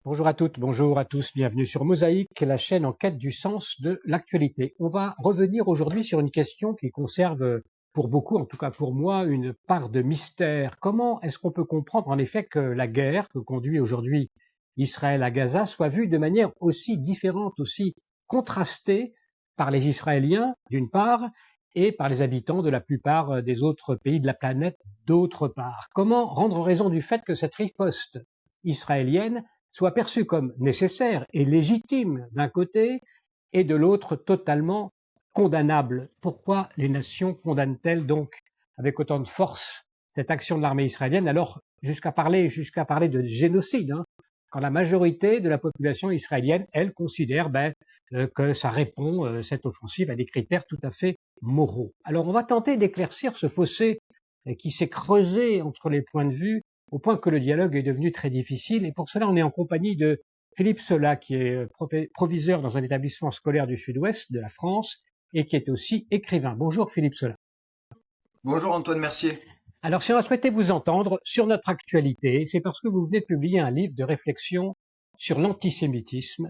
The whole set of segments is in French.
Bonjour à toutes, bonjour à tous, bienvenue sur Mosaïque, la chaîne en quête du sens de l'actualité. On va revenir aujourd'hui sur une question qui conserve pour beaucoup, en tout cas pour moi, une part de mystère. Comment est-ce qu'on peut comprendre en effet que la guerre que conduit aujourd'hui Israël à Gaza soit vue de manière aussi différente, aussi contrastée par les Israéliens d'une part et par les habitants de la plupart des autres pays de la planète d'autre part? Comment rendre raison du fait que cette riposte israélienne soit perçue comme nécessaire et légitime d'un côté et de l'autre totalement condamnable? Pourquoi les nations condamnent-elles donc avec autant de force cette action de l'armée israélienne, alors jusqu'à parler de génocide, hein, quand la majorité de la population israélienne, elle, considère que ça répond, cette offensive, à des critères tout à fait moraux. Alors on va tenter d'éclaircir ce fossé qui s'est creusé entre les points de vue au point que le dialogue est devenu très difficile. Et pour cela, on est en compagnie de Philippe Sola, qui est proviseur dans un établissement scolaire du sud-ouest de la France et qui est aussi écrivain. Bonjour Philippe Sola. Bonjour Antoine Mercier. Alors, si on a souhaité vous entendre sur notre actualité, c'est parce que vous venez de publier un livre de réflexion sur l'antisémitisme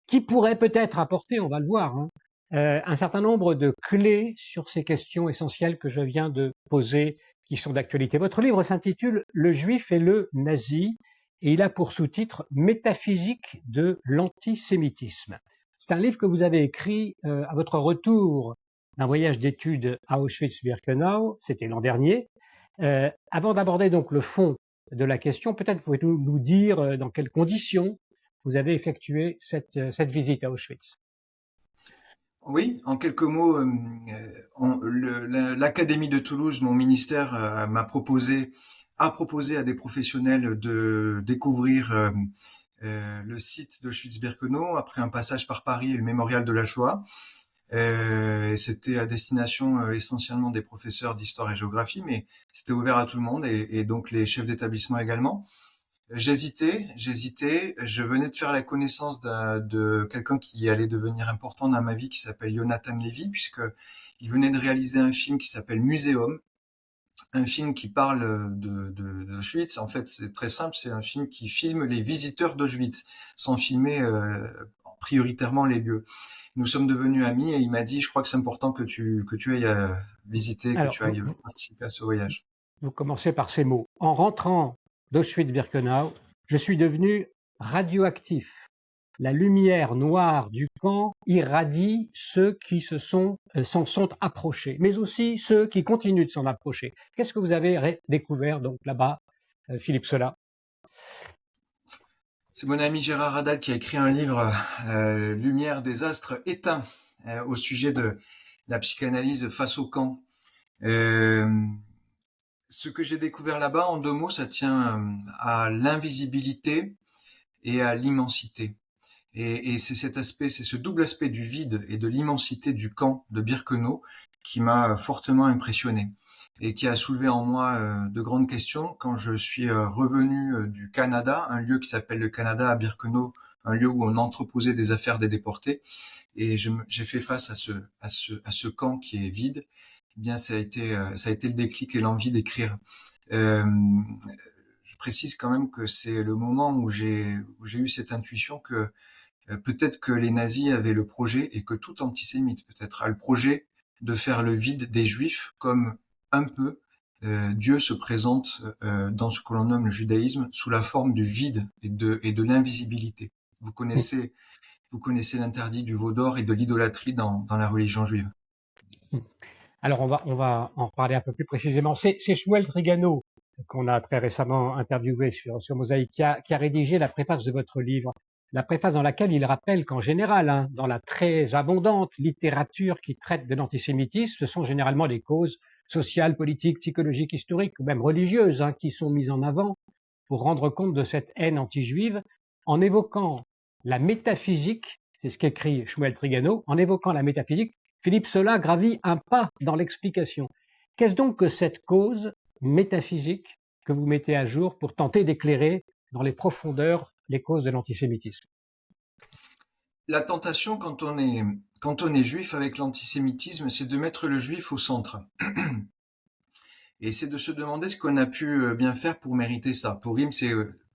qui pourrait peut-être apporter, on va le voir, hein, un certain nombre de clés sur ces questions essentielles que je viens de poser, qui sont d'actualité. Votre livre s'intitule Le Juif et le Nazi, et il a pour sous-titre Métaphysique de l'antisémitisme. C'est un livre que vous avez écrit à votre retour d'un voyage d'études à Auschwitz-Birkenau, c'était l'an dernier. Avant d'aborder donc le fond de la question, peut-être pouvez-vous nous dire dans quelles conditions vous avez effectué cette visite à Auschwitz. Oui, en quelques mots, l'Académie de Toulouse, mon ministère, a proposé à des professionnels de découvrir le site d'Auschwitz-Birkenau après un passage par Paris et le mémorial de la Shoah. C'était à destination essentiellement des professeurs d'histoire et géographie, mais c'était ouvert à tout le monde et donc les chefs d'établissement également. J'hésitais. Je venais de faire la connaissance de quelqu'un qui allait devenir important dans ma vie, qui s'appelle Jonathan Levy, puisque il venait de réaliser un film qui s'appelle Muséum, un film qui parle d'Auschwitz. En fait, c'est très simple, c'est un film qui filme les visiteurs d'Auschwitz, sans filmer prioritairement les lieux. Nous sommes devenus amis et il m'a dit, je crois que c'est important que tu ailles visiter, que Alors, tu ailles participer à ce voyage. vous commencez par ces mots. En rentrant d'Auschwitz-Birkenau, je suis devenu radioactif. La lumière noire du camp irradie ceux qui s'en sont approchés, mais aussi ceux qui continuent de s'en approcher. Qu'est-ce que vous avez découvert donc là-bas, Philippe Sola? C'est mon ami Gérard Radal qui a écrit un livre, Lumière des astres éteints, au sujet de la psychanalyse face au camp. Euh, Ce que j'ai découvert là-bas, en deux mots, ça tient à l'invisibilité et à l'immensité. Et c'est cet aspect, c'est ce double aspect du vide et de l'immensité du camp de Birkenau qui m'a fortement impressionné et qui a soulevé en moi de grandes questions quand je suis revenu du Canada, un lieu qui s'appelle le Canada à Birkenau, un lieu où on entreposait des affaires des déportés, et j'ai fait face à ce camp qui est vide. Eh bien, ça a été le déclic et l'envie d'écrire. Euh, je précise quand même que c'est le moment où j'ai eu cette intuition que peut-être que les nazis avaient le projet, et que tout antisémite peut-être a le projet, de faire le vide des juifs, comme un peu Dieu se présente dans ce que l'on nomme le judaïsme sous la forme du vide et de l'invisibilité. Vous connaissez l'interdit du veau d'or et de l'idolâtrie dans la religion juive. Alors on va en reparler un peu plus précisément. C'est Shmuel Trigano qu'on a très récemment interviewé sur Mosaïque qui a rédigé la préface de votre livre. La préface dans laquelle il rappelle qu'en général, hein, dans la très abondante littérature qui traite de l'antisémitisme, ce sont généralement des causes sociales, politiques, psychologiques, historiques ou même religieuses, hein, qui sont mises en avant pour rendre compte de cette haine anti-juive en évoquant la métaphysique, c'est ce qu'écrit Shmuel Trigano, en évoquant la métaphysique, Philippe Sola gravit un pas dans l'explication. Qu'est-ce donc que cette cause métaphysique que vous mettez à jour pour tenter d'éclairer dans les profondeurs les causes de l'antisémitisme? La tentation quand on est juif avec l'antisémitisme, c'est de mettre le juif au centre. Et c'est de se demander ce qu'on a pu bien faire pour mériter ça.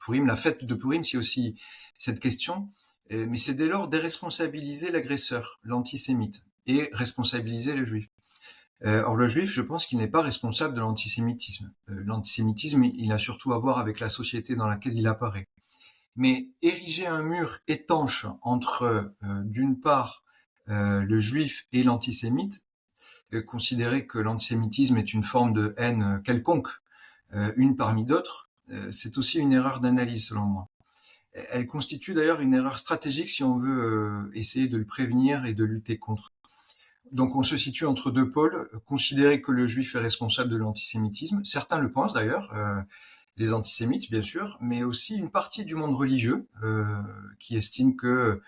Purim, la fête de Purim, c'est aussi cette question, mais c'est dès lors déresponsabiliser l'agresseur, l'antisémite, et responsabiliser le juif. Or le juif, je pense qu'il n'est pas responsable de l'antisémitisme. L'antisémitisme, il a surtout à voir avec la société dans laquelle il apparaît. Mais ériger un mur étanche entre, d'une part, le juif et l'antisémite, considérer que l'antisémitisme est une forme de haine quelconque, une parmi d'autres, c'est aussi une erreur d'analyse selon moi. Elle constitue d'ailleurs une erreur stratégique si on veut essayer de le prévenir et de lutter contre. Donc on se situe entre deux pôles, considérer que le juif est responsable de l'antisémitisme, certains le pensent d'ailleurs, les antisémites bien sûr, mais aussi une partie du monde religieux qui estime que,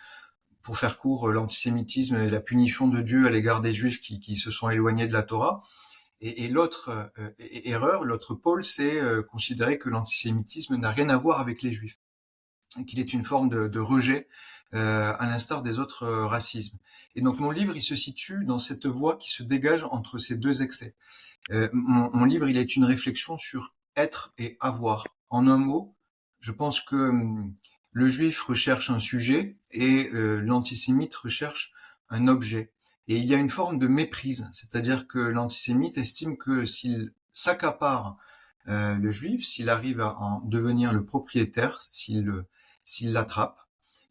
pour faire court, l'antisémitisme est la punition de Dieu à l'égard des juifs qui se sont éloignés de la Torah. Et l'autre erreur, l'autre pôle, c'est considérer que l'antisémitisme n'a rien à voir avec les juifs, qu'il est une forme de rejet, à l'instar des autres racismes. Et donc mon livre, il se situe dans cette voie qui se dégage entre ces deux excès. Mon livre, il est une réflexion sur être et avoir. En un mot, je pense que le juif recherche un sujet et l'antisémite recherche un objet. Et il y a une forme de méprise, c'est-à-dire que l'antisémite estime que s'il s'accapare le juif, s'il arrive à en devenir le propriétaire, s'il l'attrape,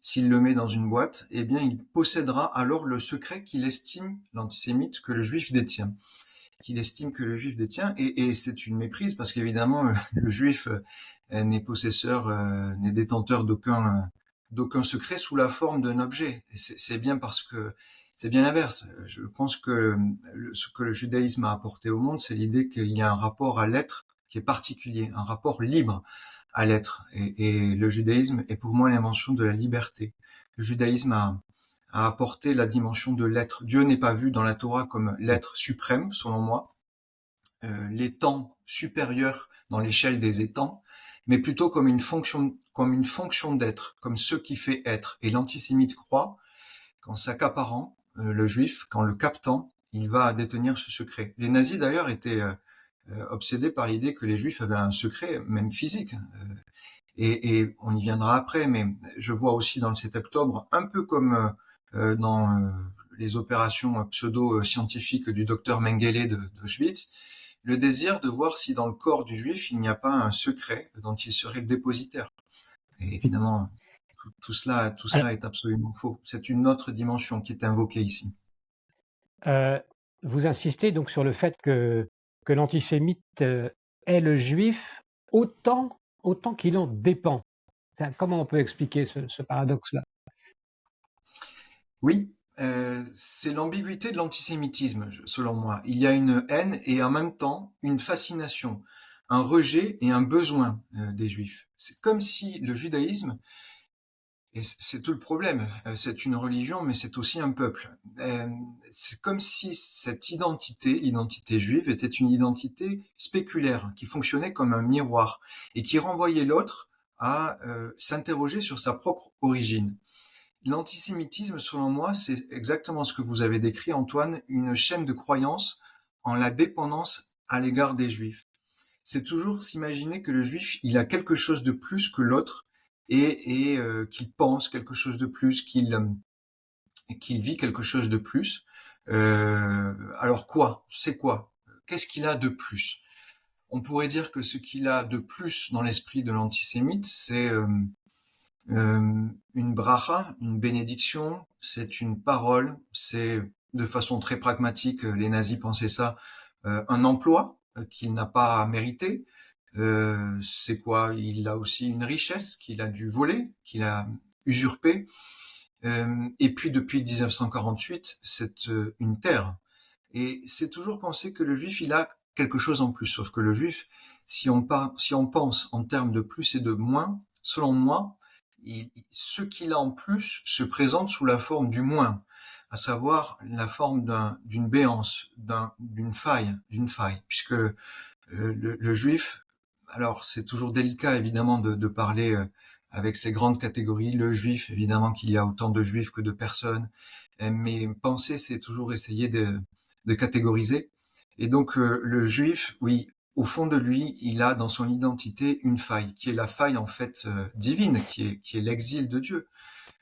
s'il le met dans une boîte, eh bien il possédera alors le secret qu'il estime, l'antisémite, que le juif détient. Qu'il estime que le juif détient, et c'est une méprise parce qu'évidemment le juif n'est possesseur, n'est détenteur d'aucun secret sous la forme d'un objet. Et c'est bien parce que c'est bien l'inverse. Je pense que ce que le judaïsme a apporté au monde, c'est l'idée qu'il y a un rapport à l'être qui est particulier, un rapport libre à l'être. Et le judaïsme est pour moi l'invention de la liberté. Le judaïsme a apporté la dimension de l'être. Dieu n'est pas vu dans la Torah comme l'être suprême, selon moi, l'étant supérieur dans l'échelle des étangs, mais plutôt comme une fonction d'être, comme ce qui fait être. Et l'antisémite croit qu'en s'accaparant, le juif, qu'en le captant, il va détenir ce secret. Les nazis d'ailleurs étaient obsédés par l'idée que les juifs avaient un secret, même physique. Et on y viendra après, mais je vois aussi dans le 7 octobre, un peu comme dans les opérations pseudo-scientifiques du docteur Mengele d'Auschwitz, le désir de voir si dans le corps du juif, il n'y a pas un secret dont il serait le dépositaire. Et évidemment, tout cela est absolument faux. C'est une autre dimension qui est invoquée ici. Vous insistez donc sur le fait que l'antisémite est le juif autant qu'il en dépend. Comment on peut expliquer ce paradoxe-là? Oui, c'est l'ambiguïté de l'antisémitisme, selon moi. Il y a une haine et en même temps une fascination, un rejet et un besoin des juifs. C'est comme si le judaïsme, et c'est tout le problème, c'est une religion, mais c'est aussi un peuple. C'est comme si cette identité, l'identité juive, était une identité spéculaire, qui fonctionnait comme un miroir, et qui renvoyait l'autre à s'interroger sur sa propre origine. L'antisémitisme, selon moi, c'est exactement ce que vous avez décrit, Antoine, une chaîne de croyances en la dépendance à l'égard des juifs. C'est toujours s'imaginer que le juif, il a quelque chose de plus que l'autre et qu'il pense quelque chose de plus, qu'il vit quelque chose de plus. Alors quoi? C'est quoi? Qu'est-ce qu'il a de plus? On pourrait dire que ce qu'il a de plus dans l'esprit de l'antisémite, c'est une bracha, une bénédiction, c'est une parole, c'est de façon très pragmatique, les nazis pensaient ça, un emploi qu'il n'a pas mérité. C'est quoi? Il a aussi une richesse qu'il a dû voler, qu'il a usurpée. Et puis depuis 1948, c'est une terre. Et c'est toujours penser que le juif, il a quelque chose en plus. Sauf que le juif, si on pense en termes de plus et de moins, selon moi, ce qu'il a en plus se présente sous la forme du moins, à savoir la forme d'une béance, d'une faille, puisque le juif, alors c'est toujours délicat évidemment de parler avec ces grandes catégories, le juif, évidemment qu'il y a autant de juifs que de personnes, mais penser c'est toujours essayer de catégoriser. Et donc le juif, oui, au fond de lui, il a dans son identité une faille, qui est la faille en fait divine, qui est l'exil de Dieu.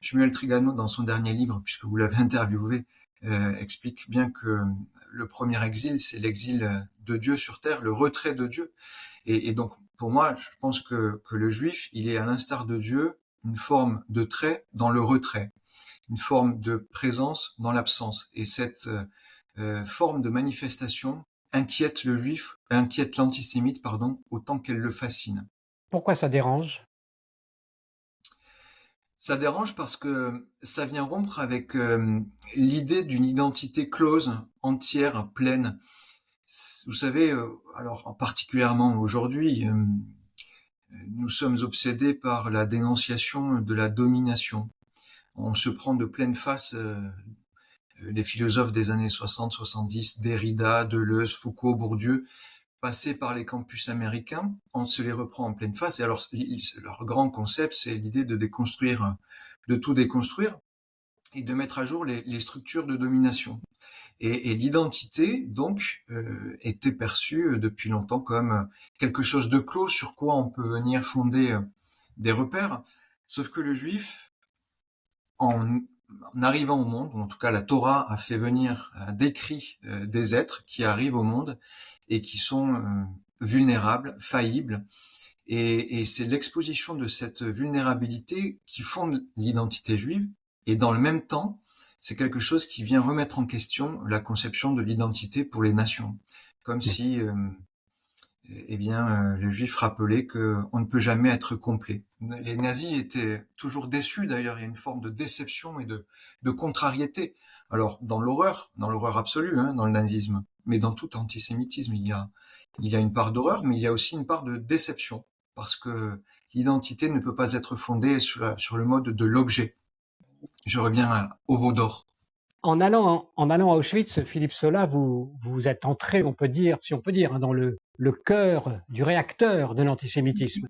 Shmuel Trigano, dans son dernier livre, puisque vous l'avez interviewé, explique bien que le premier exil, c'est l'exil de Dieu sur terre, le retrait de Dieu. Et donc, pour moi, je pense que le juif, il est à l'instar de Dieu, une forme de trait dans le retrait, une forme de présence dans l'absence. Et cette forme de manifestation inquiète le juif, inquiète l'antisémite, pardon, autant qu'elle le fascine. Pourquoi ça dérange? Ça dérange parce que ça vient rompre avec l'idée d'une identité close, entière, pleine. Vous savez, alors particulièrement aujourd'hui, nous sommes obsédés par la dénonciation de la domination. On se prend de pleine face les philosophes des années 60-70, Derrida, Deleuze, Foucault, Bourdieu, passés par les campus américains, on se les reprend en pleine face. Et alors, leur grand concept, c'est l'idée de déconstruire, de tout déconstruire et de mettre à jour les structures de domination. Et l'identité, donc, était perçue depuis longtemps comme quelque chose de clos sur quoi on peut venir fonder des repères. Sauf que le juif, en arrivant au monde, ou en tout cas la Torah a fait venir, a décrit des êtres qui arrivent au monde et qui sont vulnérables, faillibles, et c'est l'exposition de cette vulnérabilité qui fonde l'identité juive, et dans le même temps, c'est quelque chose qui vient remettre en question la conception de l'identité pour les nations, comme si le juif rappelait qu'on ne peut jamais être complet. Les nazis étaient toujours déçus, d'ailleurs, il y a une forme de déception et de contrariété. Alors, dans l'horreur absolue, hein, dans le nazisme, mais dans tout antisémitisme, il y a une part d'horreur, mais il y a aussi une part de déception, parce que l'identité ne peut pas être fondée sur le mode de l'objet. Je reviens au veau d'or. En allant à Auschwitz, Philippe Sola, vous êtes entré, on peut dire, si on peut dire, hein, dans le cœur du réacteur de l'antisémitisme.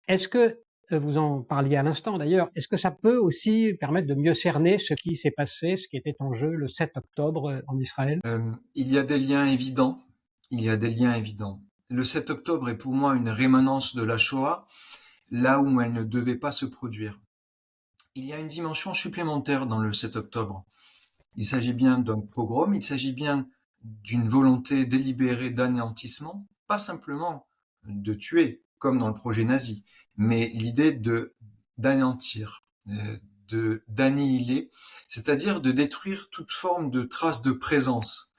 Est-ce que, vous en parliez à l'instant d'ailleurs, est-ce que ça peut aussi permettre de mieux cerner ce qui s'est passé, ce qui était en jeu le 7 octobre en Israël? Il y a des liens évidents. Le 7 octobre est pour moi une rémanence de la Shoah, là où elle ne devait pas se produire. Il y a une dimension supplémentaire dans le 7 octobre. Il s'agit bien d'un pogrom, il s'agit bien d'une volonté délibérée d'anéantissement, pas simplement de tuer, comme dans le projet nazi, mais l'idée d'anéantir, d'annihiler, c'est-à-dire de détruire toute forme de trace de présence.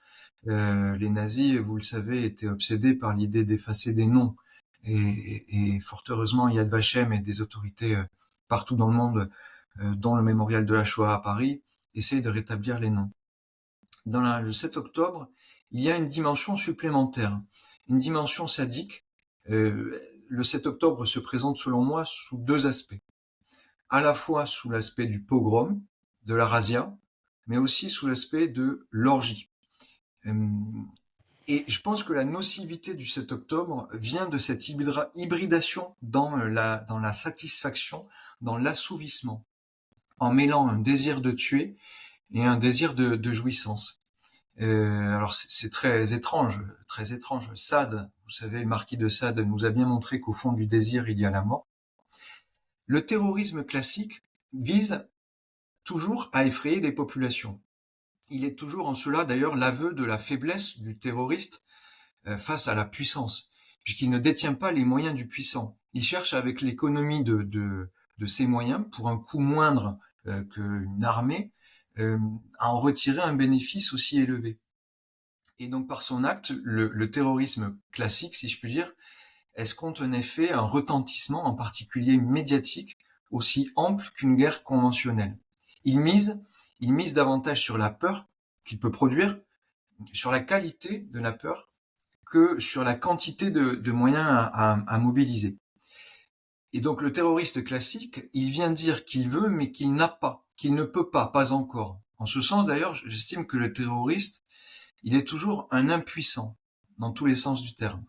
Les nazis, vous le savez, étaient obsédés par l'idée d'effacer des noms, et fort heureusement, Yad Vashem et des autorités partout dans le monde, dont le mémorial de la Shoah à Paris, essayent de rétablir les noms. Dans le 7 octobre, il y a une dimension supplémentaire, une dimension sadique. Le 7 octobre se présente selon moi sous deux aspects. À la fois sous l'aspect du pogrom, de la razzia, mais aussi sous l'aspect de l'orgie. Et je pense que la nocivité du 7 octobre vient de cette hybridation dans la satisfaction, dans l'assouvissement, en mêlant un désir de tuer et un désir de jouissance. Alors c'est très étrange. Sade, vous savez, le marquis de Sade nous a bien montré qu'au fond du désir, il y a la mort. Le terrorisme classique vise toujours à effrayer les populations. Il est toujours en cela d'ailleurs l'aveu de la faiblesse du terroriste face à la puissance, puisqu'il ne détient pas les moyens du puissant. Il cherche avec l'économie de ses moyens, pour un coût moindre qu'une armée, à en retirer un bénéfice aussi élevé. Et donc par son acte, le terrorisme classique, si je puis dire, escompte en effet un retentissement, en particulier médiatique, aussi ample qu'une guerre conventionnelle. Il mise davantage sur la peur qu'il peut produire, sur la qualité de la peur, que sur la quantité de moyens à mobiliser. Et donc le terroriste classique, il vient dire qu'il veut, mais qu'il n'a pas, qu'il ne peut pas encore. En ce sens d'ailleurs, j'estime que le terroriste, il est toujours un impuissant, dans tous les sens du terme.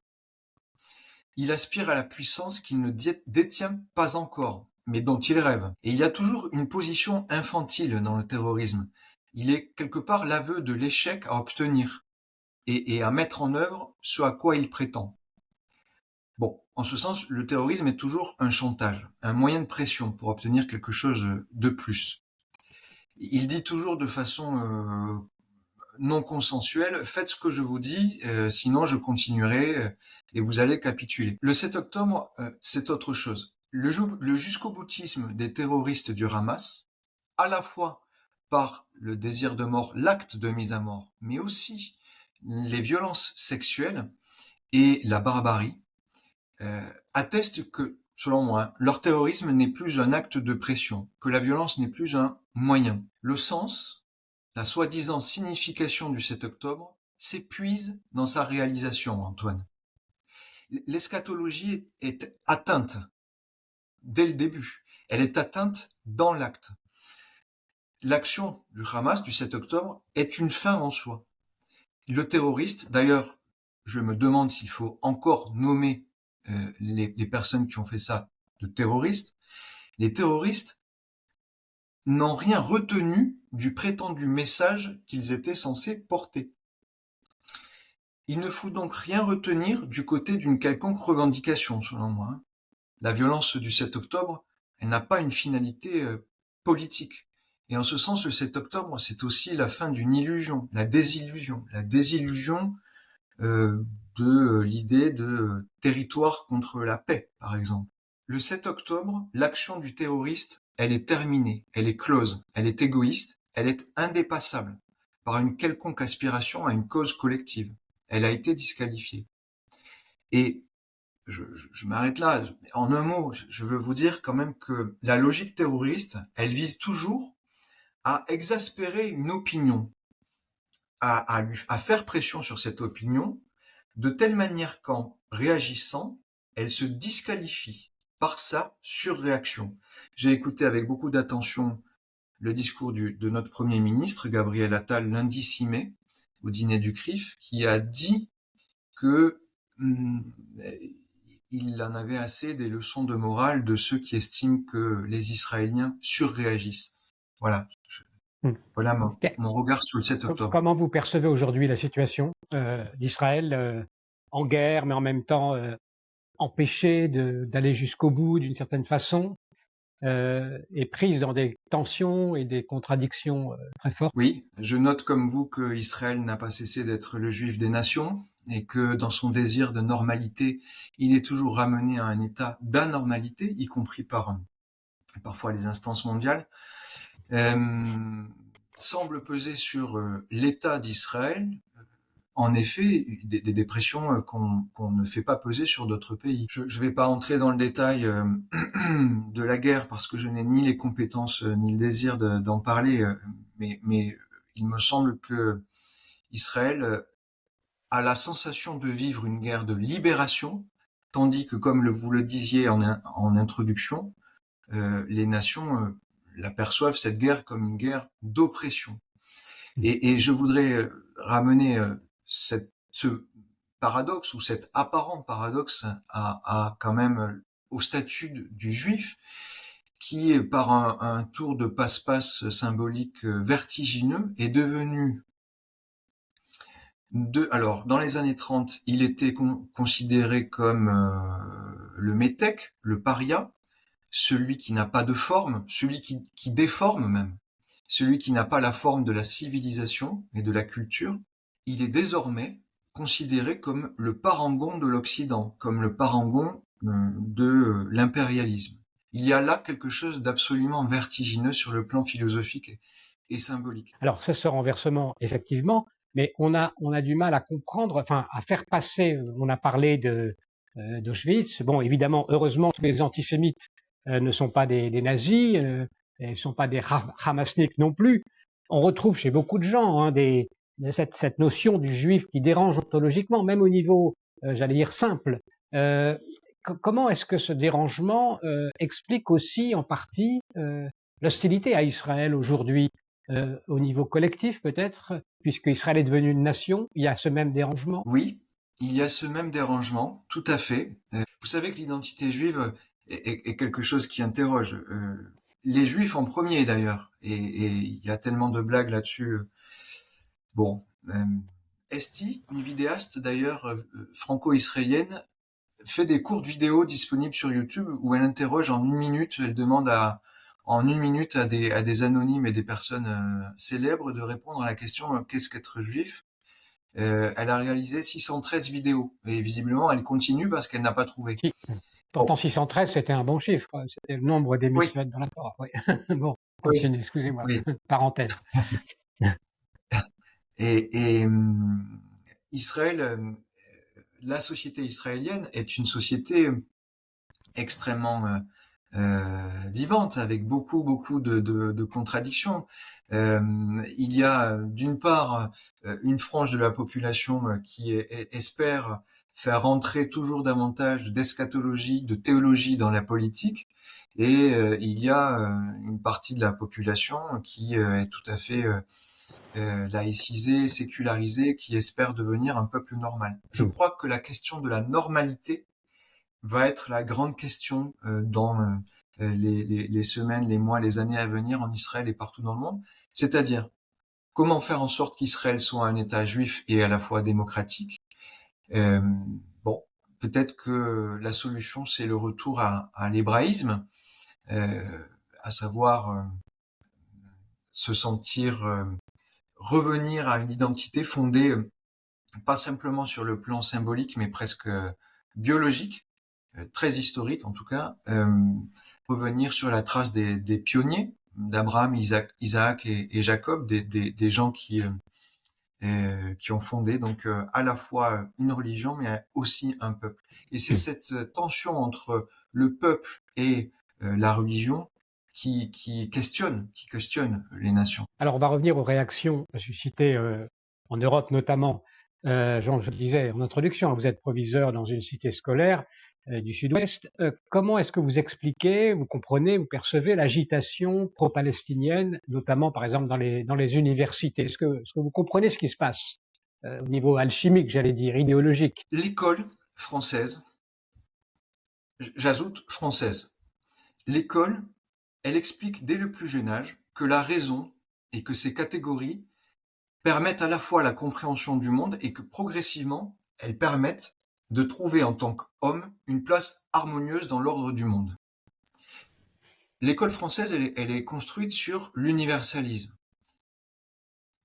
Il aspire à la puissance qu'il ne détient pas encore, mais dont il rêve. Et il y a toujours une position infantile dans le terrorisme. Il est quelque part l'aveu de l'échec à obtenir et à mettre en œuvre ce à quoi il prétend. En ce sens, le terrorisme est toujours un chantage, un moyen de pression pour obtenir quelque chose de plus. Il dit toujours de façon non consensuelle, faites ce que je vous dis, sinon je continuerai et vous allez capituler. Le 7 octobre, c'est autre chose. Le jusqu'au-boutisme des terroristes du Hamas, à la fois par le désir de mort, l'acte de mise à mort, mais aussi les violences sexuelles et la barbarie, attestent que, selon moi, leur terrorisme n'est plus un acte de pression, que la violence n'est plus un moyen. Le sens, la soi-disant signification du 7 octobre, s'épuise dans sa réalisation, Antoine. L'eschatologie est atteinte dès le début. Elle est atteinte dans l'acte. L'action du Hamas du 7 octobre est une fin en soi. Le terroriste, d'ailleurs, je me demande s'il faut encore nommer les personnes qui ont fait ça de terroristes. Les terroristes n'ont rien retenu du prétendu message qu'ils étaient censés porter. Il ne faut donc rien retenir du côté d'une quelconque revendication, selon moi. La violence du 7 octobre, elle n'a pas une finalité politique. Et en ce sens, le 7 octobre, c'est aussi la fin d'une illusion, la désillusion de l'idée de territoire contre la paix, par exemple. Le 7 octobre, l'action du terroriste, elle est terminée, elle est close, elle est égoïste, elle est indépassable par une quelconque aspiration à une cause collective. Elle a été disqualifiée. Et je m'arrête là. En un mot, je veux vous dire quand même que la logique terroriste, elle vise toujours à exaspérer une opinion, à faire pression sur cette opinion, de telle manière qu'en réagissant, elle se disqualifie par sa surréaction. J'ai écouté avec beaucoup d'attention le discours de notre Premier ministre, Gabriel Attal, lundi 6 mai, au dîner du CRIF, qui a dit que il en avait assez des leçons de morale de ceux qui estiment que les Israéliens surréagissent. Voilà. Voilà mon regard sur le 7 octobre. Comment vous percevez aujourd'hui la situation d'Israël en guerre, mais en même temps empêchée d'aller jusqu'au bout d'une certaine façon, et prise dans des tensions et des contradictions très fortes? Oui, je note comme vous que Israël n'a pas cessé d'être le juif des nations et que dans son désir de normalité, il est toujours ramené à un état d'anormalité, y compris par parfois les instances mondiales. Semble peser sur l'État d'Israël, en effet, des pressions qu'on ne fait pas peser sur d'autres pays. Je ne vais pas entrer dans le détail de la guerre parce que je n'ai ni les compétences ni le désir d'en parler, mais il me semble que Israël a la sensation de vivre une guerre de libération, tandis que, comme vous le disiez en introduction, les nations l'aperçoivent cette guerre comme une guerre d'oppression. Et je voudrais ramener ce paradoxe ou cet apparent paradoxe à quand même au statut du juif qui, par un tour de passe-passe symbolique vertigineux, est devenu alors, dans les années 30, il était considéré comme le métèque, le paria, celui qui n'a pas de forme, celui qui déforme même, celui qui n'a pas la forme de la civilisation et de la culture. Il est désormais considéré comme le parangon de l'Occident, comme le parangon de l'impérialisme. Il y a là quelque chose d'absolument vertigineux sur le plan philosophique et symbolique. Alors, c'est ce renversement, effectivement, mais on a du mal à comprendre, enfin, à faire passer. On a parlé d'Auschwitz. Bon, évidemment, heureusement, tous les antisémites ne sont pas des nazis, et ne sont pas des hamasniks non plus. On retrouve chez beaucoup de gens cette notion du juif qui dérange ontologiquement, même au niveau, j'allais dire, simple. Comment est-ce que ce dérangement explique aussi en partie l'hostilité à Israël aujourd'hui, au niveau collectif peut-être, puisque Israël est devenu une nation, il y a ce même dérangement? Oui, il y a ce même dérangement, tout à fait. Vous savez que l'identité juive est quelque chose qui interroge. Les juifs en premier d'ailleurs, et il y a tellement de blagues là-dessus. Bon, Esti, une vidéaste d'ailleurs franco-israélienne, fait des courtes vidéos disponibles sur YouTube où elle interroge en 1 minute, elle demande en 1 minute à des anonymes et des personnes célèbres de répondre à la question qu'est-ce qu'être juif. Elle a réalisé 613 vidéos et visiblement elle continue parce qu'elle n'a pas trouvé. Si. Pourtant 613, c'était un bon chiffre, c'était le nombre des Oui, mitzvot dans la Torah. Oui. Bon, oui, continue, excusez-moi, oui. parenthèse. Et Israël, la société israélienne est une société extrêmement vivante, avec beaucoup de contradictions. Il y a d'une part une frange de la population qui espère faire rentrer toujours davantage d'eschatologie, de théologie dans la politique, et il y a une partie de la population qui est tout à fait laïcisée, sécularisée, qui espère devenir un peuple normal. Je crois que la question de la normalité va être la grande question dans les semaines, les mois, les années à venir en Israël et partout dans le monde. C'est-à-dire, comment faire en sorte qu'Israël soit un État juif et à la fois démocratique. euh, Bon, peut-être que la solution, c'est le retour à l'hébraïsme, euh, à savoir se sentir, revenir à une identité fondée pas simplement sur le plan symbolique, mais presque biologique, très historique en tout cas, revenir sur la trace des pionniers, d'Abraham, Isaac et Jacob, des gens qui ont fondé donc à la fois une religion, mais aussi un peuple. Et c'est cette tension entre le peuple et la religion qui questionne les nations. Alors, on va revenir aux réactions suscitées en Europe notamment. Jean, je le disais en introduction, vous êtes proviseur dans une cité scolaire du Sud-Ouest. Comment est-ce que vous expliquez, vous comprenez, vous percevez l'agitation pro-palestinienne, notamment par exemple dans les universités? Est-ce que vous comprenez ce qui se passe au niveau alchimique, j'allais dire, idéologique? L'école française, j'ajoute française, l'école, elle explique dès le plus jeune âge que la raison et que ces catégories permettent à la fois la compréhension du monde et que progressivement, elles permettent de trouver en tant qu'homme une place harmonieuse dans l'ordre du monde. L'école française, elle est construite sur l'universalisme,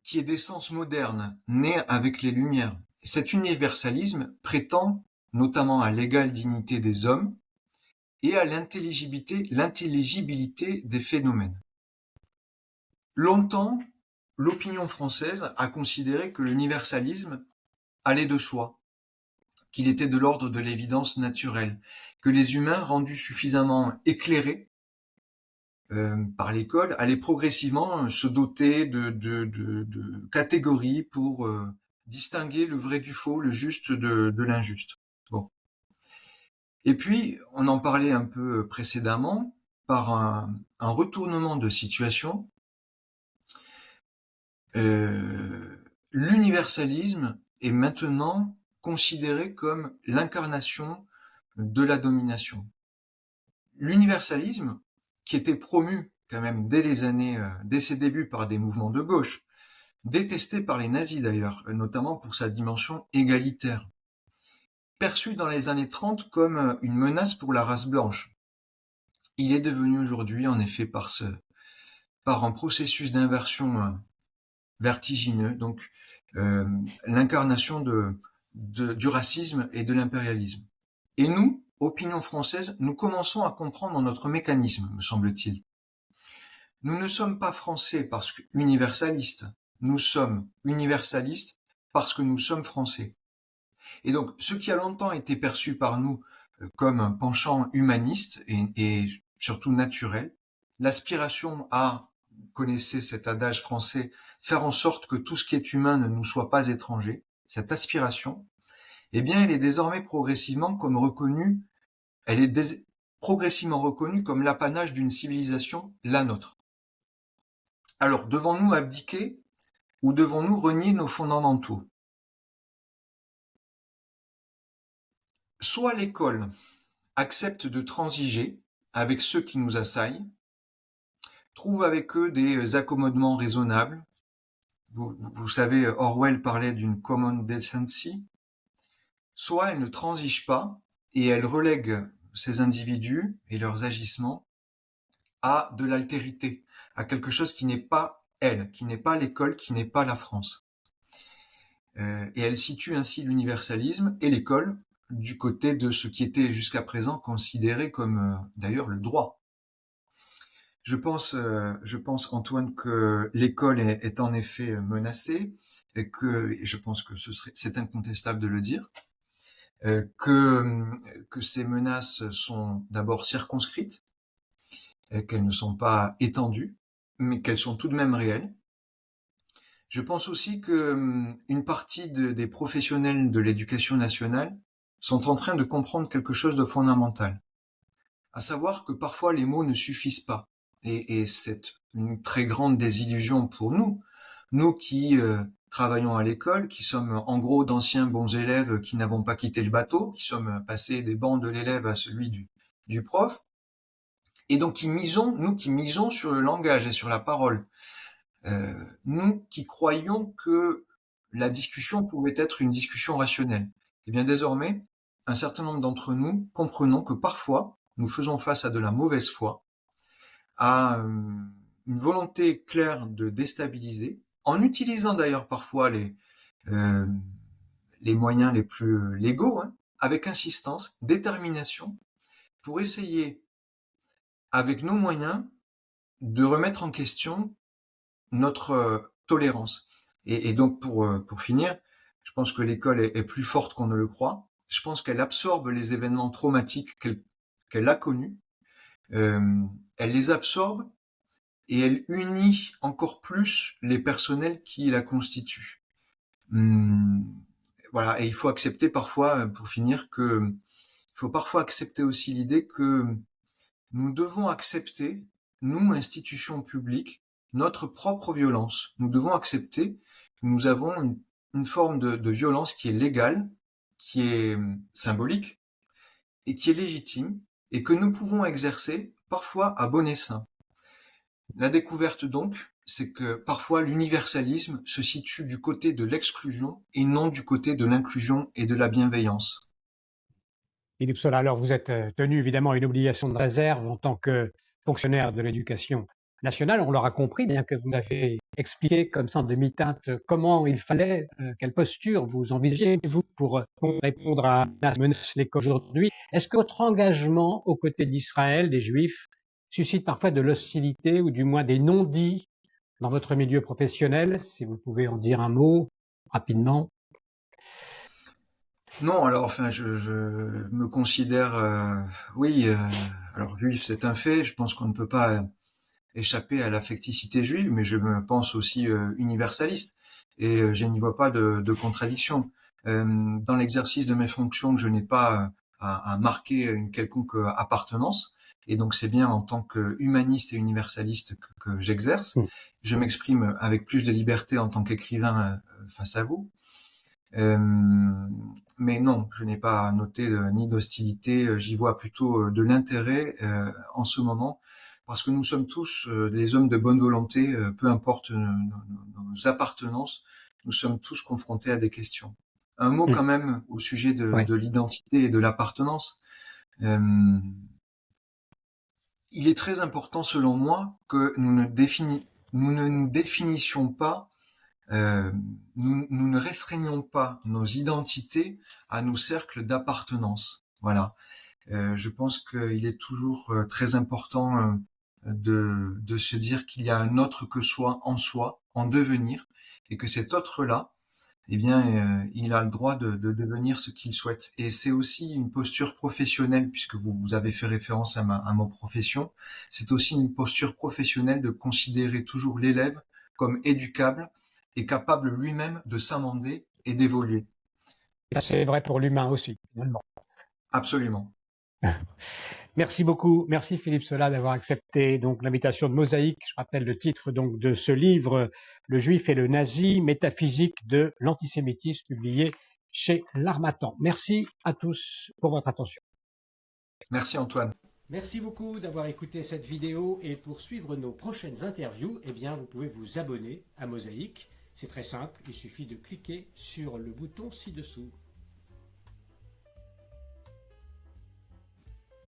qui est d'essence moderne, né avec les Lumières. Cet universalisme prétend notamment à l'égale dignité des hommes et à l'intelligibilité des phénomènes. Longtemps, l'opinion française a considéré que l'universalisme allait de soi, qu'il était de l'ordre de l'évidence naturelle, que les humains rendus suffisamment éclairés par l'école allaient progressivement se doter de catégories pour distinguer le vrai du faux, le juste de l'injuste. Bon. Et puis, on en parlait un peu précédemment, par un retournement de situation, l'universalisme est maintenant considéré comme l'incarnation de la domination. L'universalisme, qui était promu quand même dès ses débuts par des mouvements de gauche, détesté par les nazis d'ailleurs, notamment pour sa dimension égalitaire, perçu dans les années 30 comme une menace pour la race blanche. Il est devenu aujourd'hui, en effet, par un processus d'inversion vertigineux, donc l'incarnation du racisme et de l'impérialisme. Et nous, opinion française, nous commençons à comprendre notre mécanisme, me semble-t-il. Nous ne sommes pas français parce que universalistes, nous sommes universalistes parce que nous sommes français. Et donc, ce qui a longtemps été perçu par nous comme un penchant humaniste et surtout naturel, l'aspiration à, connaissez cet adage français, faire en sorte que tout ce qui est humain ne nous soit pas étranger, cette aspiration, eh bien, elle est désormais progressivement progressivement reconnue comme l'apanage d'une civilisation, la nôtre. Alors, devons-nous abdiquer ou devons-nous renier nos fondamentaux? Soit l'école accepte de transiger avec ceux qui nous assaillent, trouve avec eux des accommodements raisonnables. Vous savez, Orwell parlait d'une common decency. Soit elle ne transige pas et elle relègue ces individus et leurs agissements à de l'altérité, à quelque chose qui n'est pas elle, qui n'est pas l'école, qui n'est pas la France. Et elle situe ainsi l'universalisme et l'école du côté de ce qui était jusqu'à présent considéré comme d'ailleurs le droit. Je pense, Antoine, que l'école est en effet menacée et que je pense que c'est incontestable de le dire, que ces menaces sont d'abord circonscrites, qu'elles ne sont pas étendues, mais qu'elles sont tout de même réelles. Je pense aussi que une partie des professionnels de l'éducation nationale sont en train de comprendre quelque chose de fondamental, à savoir que parfois les mots ne suffisent pas. Et c'est une très grande désillusion pour nous qui travaillons à l'école, qui sommes en gros d'anciens bons élèves qui n'avons pas quitté le bateau, qui sommes passés des bancs de l'élève à celui du prof, et donc nous qui misons sur le langage et sur la parole, nous qui croyions que la discussion pouvait être une discussion rationnelle. Eh bien désormais, un certain nombre d'entre nous comprenons que parfois nous faisons face à de la mauvaise foi, à une volonté claire de déstabiliser, en utilisant d'ailleurs parfois les moyens les plus légaux, hein, avec insistance, détermination, pour essayer, avec nos moyens, de remettre en question notre tolérance. Et donc pour finir, je pense que l'école est plus forte qu'on ne le croit. Je pense qu'elle absorbe les événements traumatiques qu'elle a connus. Elle les absorbe et elle unit encore plus les personnels qui la constituent. Voilà, et il faut accepter parfois, pour finir, il faut parfois accepter aussi l'idée que nous devons accepter, nous, institutions publiques, notre propre violence. Nous devons accepter que nous avons une forme de violence qui est légale, qui est symbolique et qui est légitime et que nous pouvons exercer parfois à bon escient. La découverte donc, c'est que parfois l'universalisme se situe du côté de l'exclusion et non du côté de l'inclusion et de la bienveillance. Philippe Sola, alors vous êtes tenu évidemment à une obligation de réserve en tant que fonctionnaire de l'éducation nationale. On l'aura compris, bien que vous avez expliqué comme ça en demi-teinte comment il fallait, quelle posture vous envisagez, vous, pour répondre à la menace l'école aujourd'hui. Est-ce que votre engagement aux côtés d'Israël, des Juifs, suscite parfois de l'hostilité ou du moins des non-dits dans votre milieu professionnel? Si vous pouvez en dire un mot rapidement. Non, alors enfin, je me considère, oui, alors juif, c'est un fait. Je pense qu'on ne peut pas échapper à l'affecticité juive, mais je me pense aussi universaliste. Et je n'y vois pas de contradiction. Dans l'exercice de mes fonctions, je n'ai pas à marquer une quelconque appartenance. Et donc c'est bien en tant que humaniste et universaliste que j'exerce. Je m'exprime avec plus de liberté en tant qu'écrivain face à vous. Mais non, je n'ai pas noté ni d'hostilité, j'y vois plutôt de l'intérêt en ce moment, parce que nous sommes tous des hommes de bonne volonté, peu importe nos appartenances, nous sommes tous confrontés à des questions. Un mot quand même au sujet de l'identité et de l'appartenance. Il est très important selon moi que nous ne nous définissions pas, nous ne restreignons pas nos identités à nos cercles d'appartenance. Voilà. Je pense qu'il est toujours très important de se dire qu'il y a un autre que soi, en devenir, et que cet autre-là, eh bien, il a le droit de devenir ce qu'il souhaite. Et c'est aussi une posture professionnelle, puisque vous avez fait référence à ma profession. C'est aussi une posture professionnelle de considérer toujours l'élève comme éducable et capable lui-même de s'amender et d'évoluer. C'est vrai pour l'humain aussi, finalement. Absolument. Merci beaucoup. Merci Philippe Sola d'avoir accepté donc l'invitation de Mosaïque. Je rappelle le titre donc de ce livre, Le Juif et le Nazi, métaphysique de l'antisémitisme, publié chez l'Harmattan. Merci à tous pour votre attention. Merci Antoine. Merci beaucoup d'avoir écouté cette vidéo et pour suivre nos prochaines interviews, eh bien, vous pouvez vous abonner à Mosaïque. C'est très simple, il suffit de cliquer sur le bouton ci-dessous.